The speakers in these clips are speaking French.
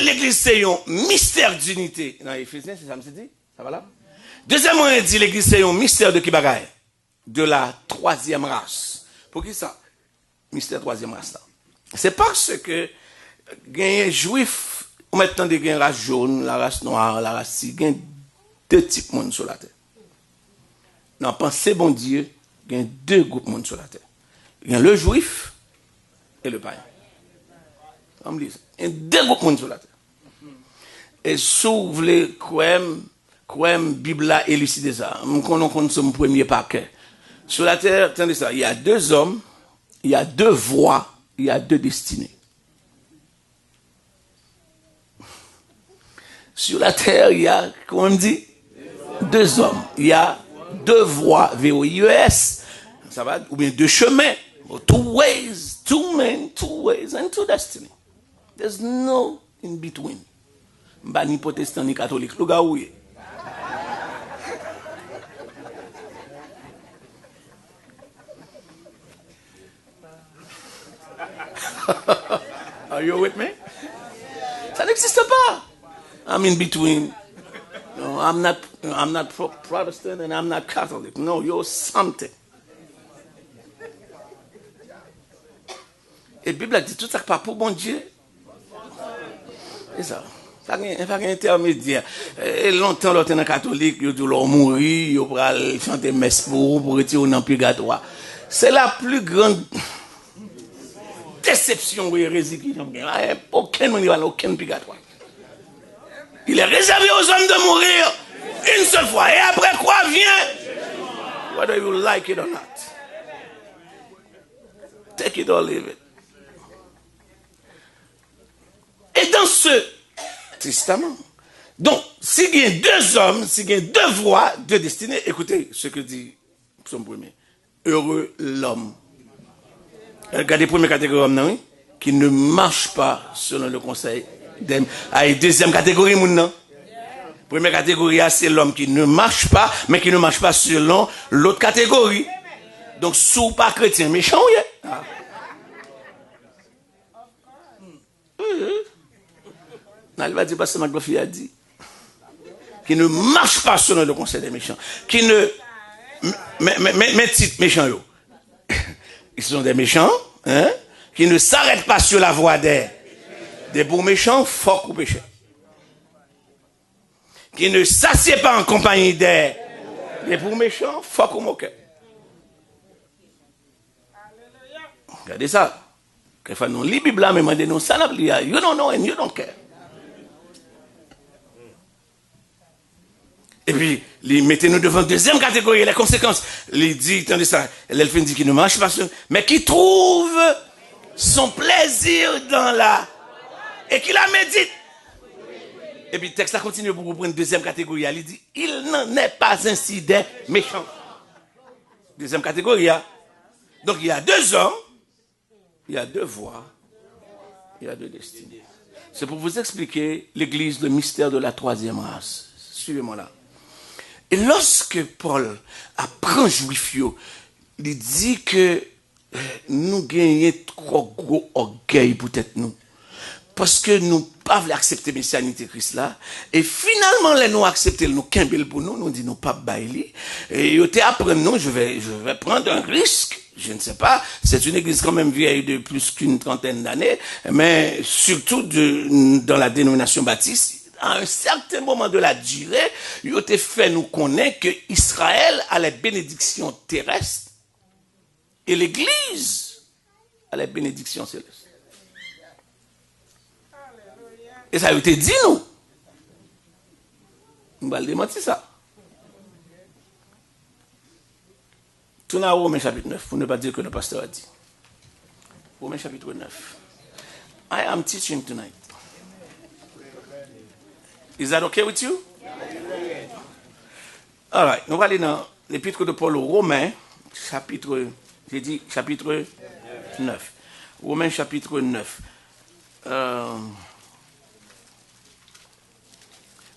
l'église, c'est un mystère d'unité. Dans Éphésiens, c'est ça me dit? Ça va là? Deuxièmement, il dit l'église, c'est un mystère de qui bagaille? De la troisième race. Pour qui ça? Mystère troisième race là. C'est parce que, les juifs, maintenant, il y a une race jaune, la race noire, la race il y a deux types de monde sur la terre. Dans pensée, bon Dieu, il y a deux groupes de monde sur la terre. Il y a le juif et le païen. On me dit ça. Il y a deux groupes de monde sur la terre. Et si vous voulez croire, Bible a élucidé ça. Nous connaissons mon premier paquet. Sur la terre, attendez ça, il y a deux hommes, il y a deux voies, il y a deux destinées. Sur la terre, il y a, comment on me dit? Deux hommes. Il y a deux voies, V-O-I-E-S, ça va, ou bien deux chemins. Two ways, two men, two ways, and two destiny. There's no in between. Bah, ni protestant, ni catholique. Le gars, oui. Are you with me? Ça n'existe pas. I'm in between. No, I'm not Protestant and I'm not Catholic. No, you're something. Et la Bible a dit tout ça pas pour bon Dieu. C'est ça. Ça n'est pas un intermédiaire. Et longtemps, l'autre catholique, ils ont mourir, ils ont chanter messe pour retirer dans le purgatoire. C'est la plus grande déception ou hérésie qu'ils ont gagnée. Aucun monde n'a aucun purgatoire. Il est réservé aux hommes de mourir une seule fois. Et après quoi vient? Whether you like it or not. Take it or leave it. Et dans ce testament, donc, s'il y a deux hommes, s'il y a deux voies, deux destinées, écoutez ce que dit son premier. Heureux l'homme. Regardez la première catégorie d'hommes, non? Qui ne marche pas selon le conseil d'homme. Deuxième catégorie, mon non? Première catégorie, c'est l'homme qui ne marche pas, mais qui ne marche pas selon l'autre catégorie. Donc, sous pas chrétien méchant, oui. Ah. Non, il va dire parce que Maglofi a dit qui ne marche pas selon le conseil des méchants, qui ne mais titre méchants yo. Ils sont des méchants, hein, qui ne s'arrêtent pas sur la voie des bons méchants, fort ou péché. Qui ne s'assied pas en compagnie des bons méchants, fort ou moqueur. Regardez ça. Quelquefois nous lit Bible mais demandez nous ça you don't know and you don't care. Et puis, mettez-nous devant la deuxième catégorie, les conséquences. Il dit, attendez ça, l'elfin dit qu'il ne marche pas, mais qui trouve son plaisir dans la... Et qui la médite. Et puis, le texte là continue pour vous prendre une deuxième catégorie. Il dit, il n'en est pas ainsi des méchants. Deuxième catégorie, donc il y a deux hommes, il y a deux voies, il y a deux destinées. C'est pour vous expliquer l'église, le mystère de la troisième race. Suivez-moi là. Et lorsque Paul apprend juif, il dit que nous gagnons trop gros orgueil peut-être nous. Parce que nous ne pouvons pas accepter la messianité Christ là. Et finalement, les nous accepter, nous kembel pour nous dit nous pas bailler. Et ils apprennent nous, je vais prendre un risque. Je ne sais pas, c'est une église quand même vieille de plus qu'une trentaine d'années, mais surtout dans la dénomination baptiste. À un certain moment de la durée, il a fait nous connaître que Israël a les bénédictions terrestres et l'Église a les bénédictions célestes. Et ça a été dit nous. On va le démentir ça. Tournez à Romains chapitre 9 pour ne pas dire que le pasteur a dit. Romains chapitre 9. I am teaching tonight. Is that okay with you? All right. Nous allons aller dans l'épître de Paul aux Romains, chapitre 9. Romains chapitre 9.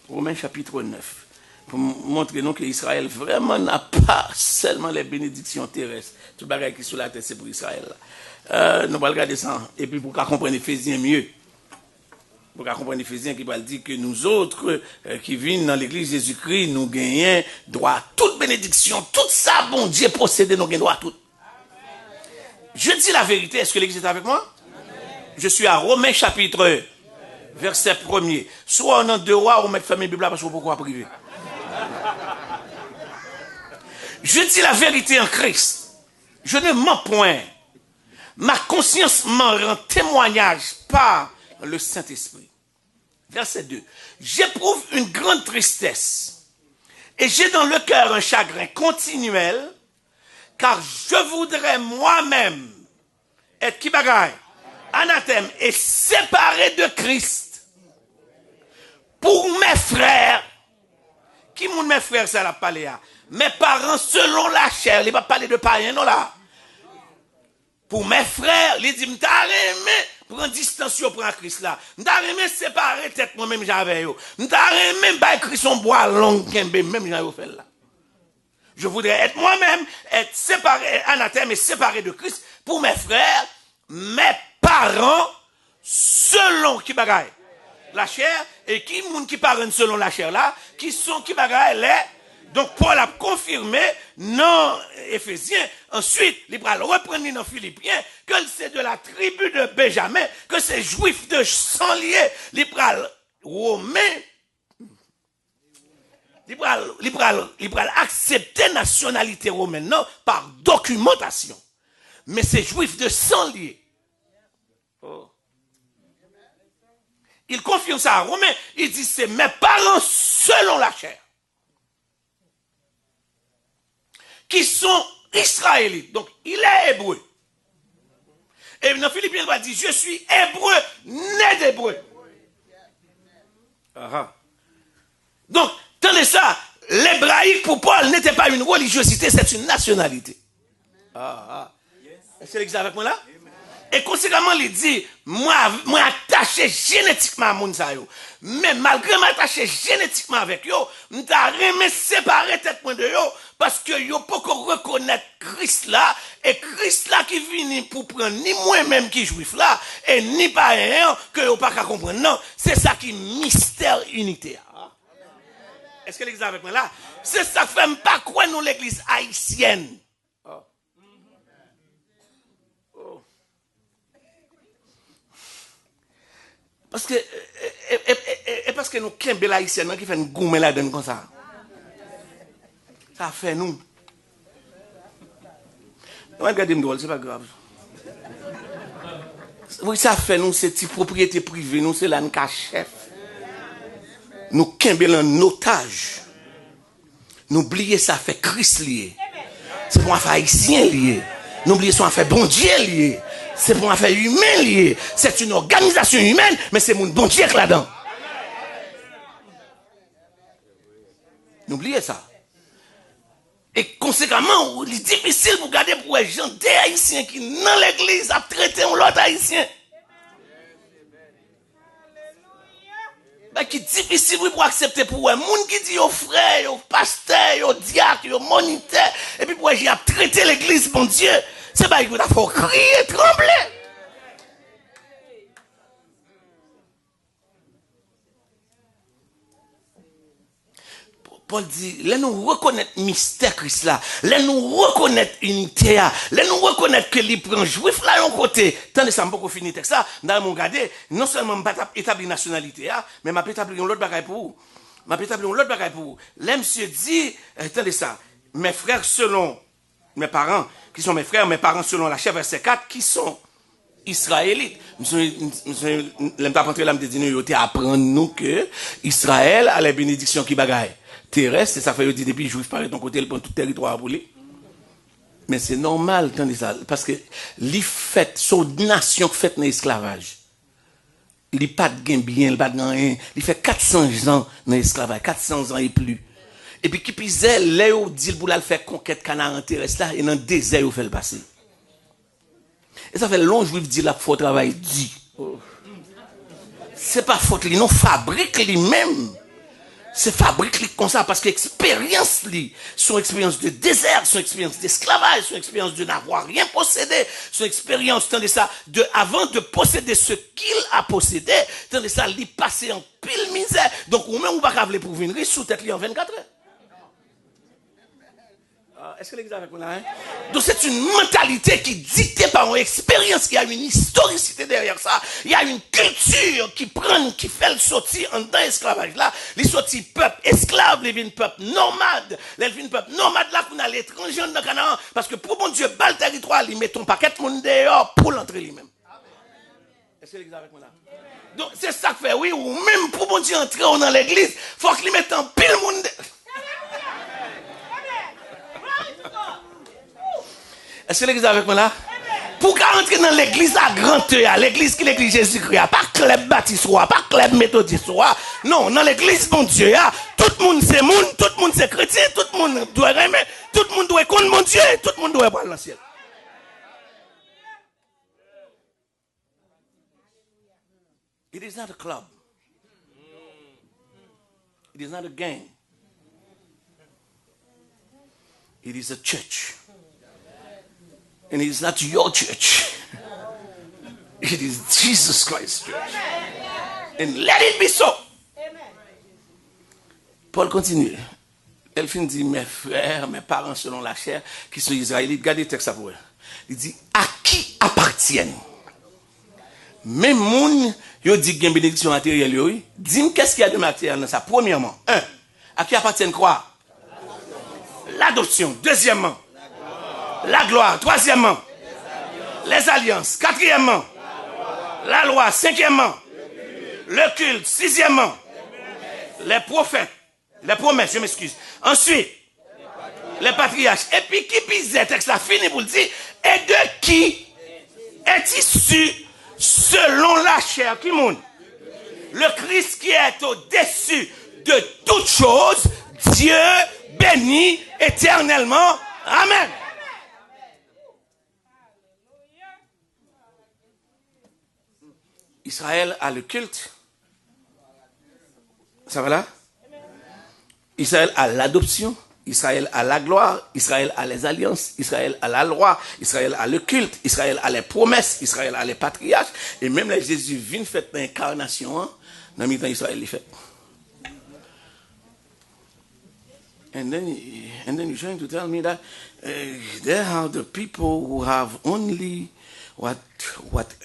Romains chapitre 9. Pour montrer nous que Israël vraiment n'a pas seulement les bénédictions terrestres. Tout le bagage qui est sur la terre, c'est pour Israël. Nous allons regarder ça. Et puis pour qu'on comprenne Éphésiens mieux. Vous comprenez Éphésiens qui va dire que nous autres qui vivons dans l'église Jésus-Christ, nous gagnons droit à toute bénédiction, tout ça, bon Dieu possédé, nous gagnons droit à tout. Je dis la vérité, est-ce que l'église est avec moi? Je suis à Romains chapitre verset 1er. Soit on a deux rois ou mettre famille Bible parce qu'on peut pas priver. Je dis la vérité en Christ. Je ne mens point. Ma conscience m'en rend témoignage par le Saint-Esprit. Verset 2. J'éprouve une grande tristesse et j'ai dans le cœur un chagrin continuel car je voudrais moi-même être qui bagaille, anathème et séparé de Christ pour mes frères. Qui sont mes frères, ça la parlé à? Mes parents selon la chair. Il va parler de païens, non là. Pour mes frères, il dit, m'ta remé, prendre distance pour Christ là. M'ta remé séparer tête moi-même j'avais yo. M'ta remé ba Christ son bois long kembe même j'avais fait là. Je voudrais être moi-même, être séparé, anathème et séparé de Christ pour mes frères, mes parents, selon qui bagaille la chair, et qui moun qui parlent selon la chair là, qui sont qui bagaille les. Donc Paul a confirmé dans Éphésiens, ensuite il va le reprendre dans Philippiens, que c'est de la tribu de Benjamin, que c'est juif de sang lié, il va romain, il va accepter nationalité romaine non, par documentation. Mais c'est juif de sang lié. Oh. Il confirme ça à Romain, il dit c'est mes parents selon la chair. Qui sont israélites. Donc, il est hébreu. Et dans Philippiens, il va dire, je suis hébreu, né d'hébreu. Donc, tenez ça, l'hébraïque pour Paul n'était pas une religiosité, c'est une nationalité. Est-ce que l'exemple avec moi là? Et conséquemment, il dit, moi attaché génétiquement à mon sa yo. Mais malgré m'attacher génétiquement avec yo, m'ta remé séparer tête point de yo, parce que yo pas reconnaître Christ là, et Christ là qui vient pour prendre ni moi-même qui juif là, et ni païen que yo pas qu'à comprendre. Non, c'est ça qui mystère unité. Est-ce que l'exemple avec moi là? C'est ça qui fait pas quoi nous l'église haïtienne. Parce que nous, Kembe haïtien, qui fait une gomme là-dedans comme ça. Ça fait nous. Regardez-moi, c'est pas grave. Oui, ça fait nous, c'est une propriété privée, nous, c'est là, nous, chef. Nous, Kembe en otage. N'oubliez ça fait Christ lié. C'est pour un fait haïtien lié. N'oubliez ça fait bon Dieu lié. C'est pour un affaire humaine lié. C'est une organisation humaine, mais c'est mon bon Dieu là-dedans. N'oubliez ça. Et conséquemment, il est difficile pour garder pour les gens des haïtiens qui, dans l'église, a traité un autre haïtien. Qui est difficile pour accepter pour eux. Les gens qui disent aux frères, aux pasteurs, aux diacres, aux moniteurs, et puis pour j'ai traité l'église, mon Dieu. C'est pas qu'il faut crier, trembler. Paul dit, là nous reconnaître mystère Christ là, là nous reconnaître unité là nous reconnaître que les prend juif là un côté. Tandis ça pas finir texte ça, dans mon garder, non seulement pas établir nationalité là, mais m'a établir un autre bagaille pour vous. M'a établir un autre bagaille pour vous. Là monsieur dit, attendez ça, mes frères selon mes parents, qui sont mes frères, mes parents selon la chair, verset 4, qui sont israélites. L'aime pas rentrer là, me dit, nous, apprendre nous que Israël a les bénédictions qui bagaille terrestre, et ça fait, dit, depuis, juif par ton côté, il prend tout territoire pour lui. Mais c'est normal, attendez ça, parce que, les fêtes, son nation faite dans l'esclavage. Il n'est pas de gain bien, il n'est pas de rien. Il fait 400 ans dans l'esclavage, 400 ans et plus. Et puis, qui pisait, là, où dit pour la faire conquête canard terrestre là, et dans le désert, où fait le passer. Et ça fait long, juif dit là, faut travail dit. C'est pas faute, il non fabrique lui-même. C'est fabrique comme ça parce qu'expérience, son expérience de désert, son expérience d'esclavage, son expérience de n'avoir rien possédé, son expérience, tandis ça, avant de posséder ce qu'il a possédé, Tandis ça, il passe en pile misère. Donc, ou même, ou pas capable pour venir sous tête en 24 heures. Est-ce que l'église est avec moi là? Hein? Donc c'est une mentalité qui est dictée par une expérience, qui a une historicité derrière ça. Il y a une culture qui prend, qui fait le sortir en dans l'esclavage là. Les sortis peuple esclave, les vignes peuple nomade. Les vignes peuple nomade là qu'on a l'étranger dans Canaan. Parce que pour mon Dieu, bas le territoire, ils mettent un paquet de monde dehors pour l'entrer lui-même. Est-ce que l'église est avec moi là? Donc c'est ça que fait, oui, ou même pour mon Dieu entrer dans l'église, il faut qu'ils mettent en pile monde dehors. Est-ce que l'église est avec moi là? Pour rentrer dans l'église à grande, l'église qui l'église Jésus-Christ, pas club baptiste, pas club méthodiste, non, dans l'église mon Dieu, tout le monde c'est monde, tout le monde c'est chrétien, tout le monde doit aimer, tout le monde doit connaître mon Dieu, tout le monde doit aller dans le ciel. It is not a club. It is not a gang. It is a church. And it is not your church. It is Jesus Christ's church. And let it be so. Paul continue. Elle finit dit, mes frères, mes parents selon la chair, qui sont israélites, regardez le texte à vous. Il dit, à qui appartiennent? Même moun, yo dit qu'il y a une bénédiction matérielle, oui. Dis-moi qu'est-ce qu'il y a de matériel dans ça. Premièrement, à qui appartiennent quoi? L'adoption. Deuxièmement, la gloire. Troisièmement, les alliances. Quatrièmement, la loi. Cinquièmement, le culte. Sixièmement, les prophètes. Les promesses, je m'excuse. Ensuite, les patriarches. Et puis, qui pise le texte là, fini pour le dire. Et de qui est issu selon la chair qui monte? Le Christ qui est au-dessus de toutes choses, Dieu béni éternellement. Amen. Israël a le culte. Ça va là? Israël a l'adoption. Israël a la gloire. Israël a les alliances. Israël a la loi. Israël a le culte. Israël a les promesses. Israël a les patriarches. Et même les Jésus vient faire l'incarnation. Dans le temps Israël les fait. And then you're trying to tell me that there are the people who have only what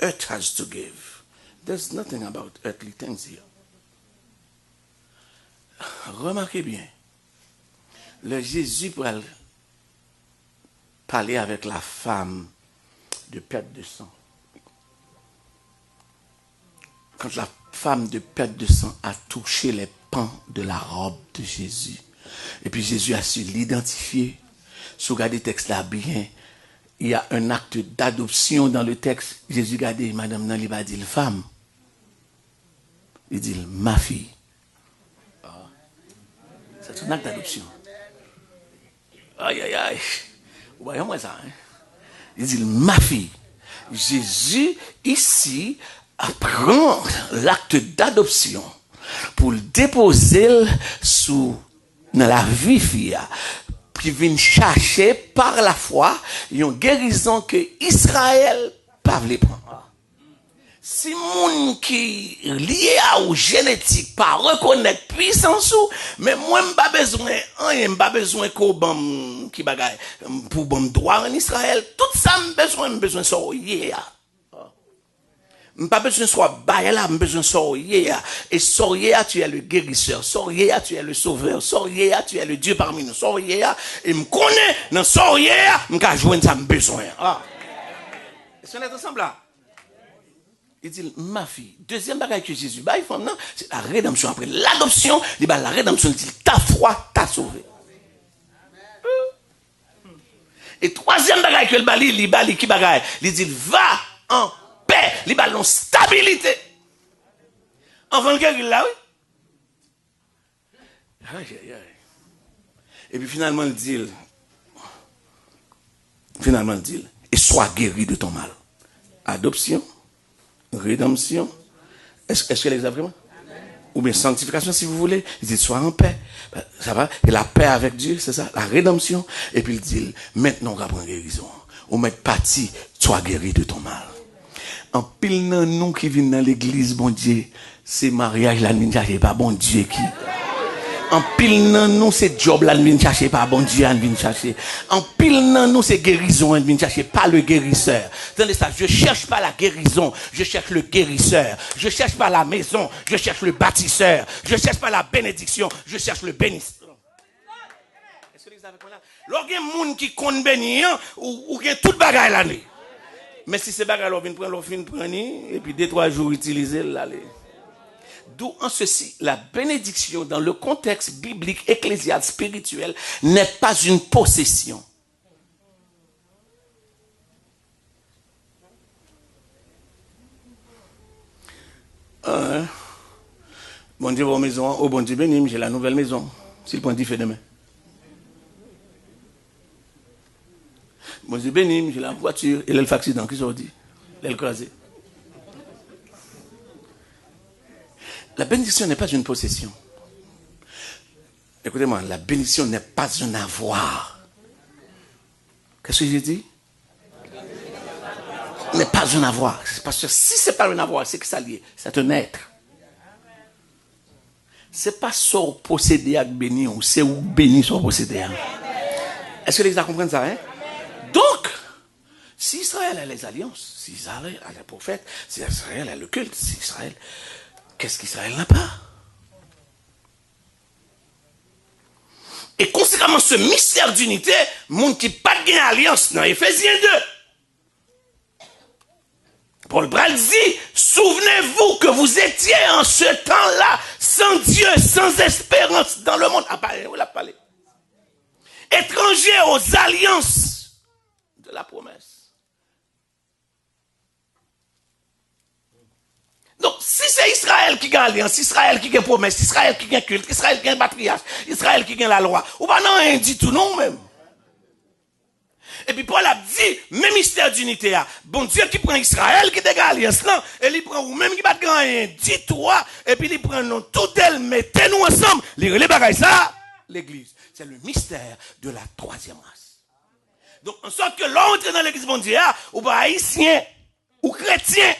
earth has to give. There's nothing about earthly things here. Remarquez bien, le Jésus pour parler avec la femme de perte de sang. Quand la femme de perte de sang a touché les pans de la robe de Jésus, et puis Jésus a su l'identifier, si vous regardez le texte là bien, il y a un acte d'adoption dans le texte. Jésus regardez, madame nan, il va dire femme. Il dit ma fille. C'est un acte d'adoption. Aïe, aïe, aïe. Vous voyez moi ça, hein? Il dit ma fille. Jésus, ici, apprend l'acte d'adoption pour le déposer sous dans la vie fille qui vient chercher par la foi une guérison que Israël pas voulu prendre. Si moun qui lié à ou génétique pas reconnaître puissance ou mais moi m'pas besoin m'pas besoin ko bam qui bagaille pour bon droit en Israël tout ça m'besoin soyer m'pas besoin soit bail là m'besoin soyer et soyer tu es le guérisseur soyer tu es le sauveur soyer tu es le Dieu parmi nous soyer et me connaît dans soyer m'ka joindre ça m'besoin est-ce qu'on est ensemble là? Il dit, ma fille. Deuxième bagage que Jésus bah, c'est la rédemption. Après l'adoption, il dit, la rédemption, il dit, ta foi t'a sauvé. Et troisième bagage que le bali, il qui bagage? Il dit, va en paix. Il dit, en stabilité. Enfant, il là, oui. Aïe, aïe, aïe. Et puis finalement, il dit, et sois guéri de ton mal. Adoption. Rédemption. Est-ce que les a vraiment? Ou bien sanctification si vous voulez. Il dit sois en paix. Ça va? Et la paix avec Dieu, c'est ça? La rédemption. Et puis il dit maintenant on va prendre guérison. Ou mettre parti, sois guéri de ton mal. En pile nan nous qui viennent dans l'église, bon Dieu, c'est mariage là, nous chercher pas bon Dieu qui. En pile nan nous c'est job là, nous chercher pas bon Dieu, nous chercher. En pile nan nous c'est guérison, nous chercher pas le guérisseur. Attendez ça, je cherche pas la guérison, je cherche le guérisseur. Je cherche pas la maison, je cherche le bâtisseur. Je cherche pas la bénédiction, je cherche le bénisseur. Est-ce que vous avez compris là? Lorsqu'il y a des gens qui comptent bénir, ou qui ont toute bagaille l'année. Mais si ces bagages, on vient prendre, et puis 2-3 jours utiliser, l'aller. D'où en ceci, la bénédiction dans le contexte biblique, ecclésial, spirituel, n'est pas une possession. Bon Dieu, vos maisons, oh bon Dieu béni, j'ai la nouvelle maison. S'il prend 10 fait demain. Bon Dieu béni, j'ai la voiture, et le accident, qui s'en dit? L'écrasé. La bénédiction n'est pas une possession. Écoutez-moi, la bénédiction n'est pas un avoir. Qu'est-ce que j'ai dit? N'est pas un avoir. Parce que si ce n'est pas un avoir, c'est que ça lié. C'est un être. Ce n'est pas ça posséder avec béni, c'est où béni soit posséder. Est-ce que les gens comprennent ça? Hein? Donc, si Israël a les alliances, si Israël a les prophètes, si Israël a le culte, si Israël... Qu'est-ce qu'Israël n'a pas? Et conséquemment, ce mystère d'unité, monde qui pas de alliance dans Éphésiens 2. Paul Bral dit, souvenez-vous que vous étiez en ce temps-là, sans Dieu, sans espérance dans le monde. On l'a parlé. Étrangers aux alliances de la promesse. Donc, si c'est Israël qui gagne alliance, Israël qui gagne promesse, Israël qui gagne culte, Israël qui gagne patriarche, Israël qui gagne la loi, ou pas non, rien dit tout non même. Et puis Paul a dit, même mystère d'unité, bon Dieu qui prend Israël qui gagne alliance, non, et il prend ou même qui bat rien, dit toi, et puis il prend nous tout elle, mettez-nous ensemble, les bagailles ça, l'église. C'est le mystère de la troisième race. Donc, en sorte que l'on entre dans l'église, bon Dieu, ou pas haïtien, ou chrétien,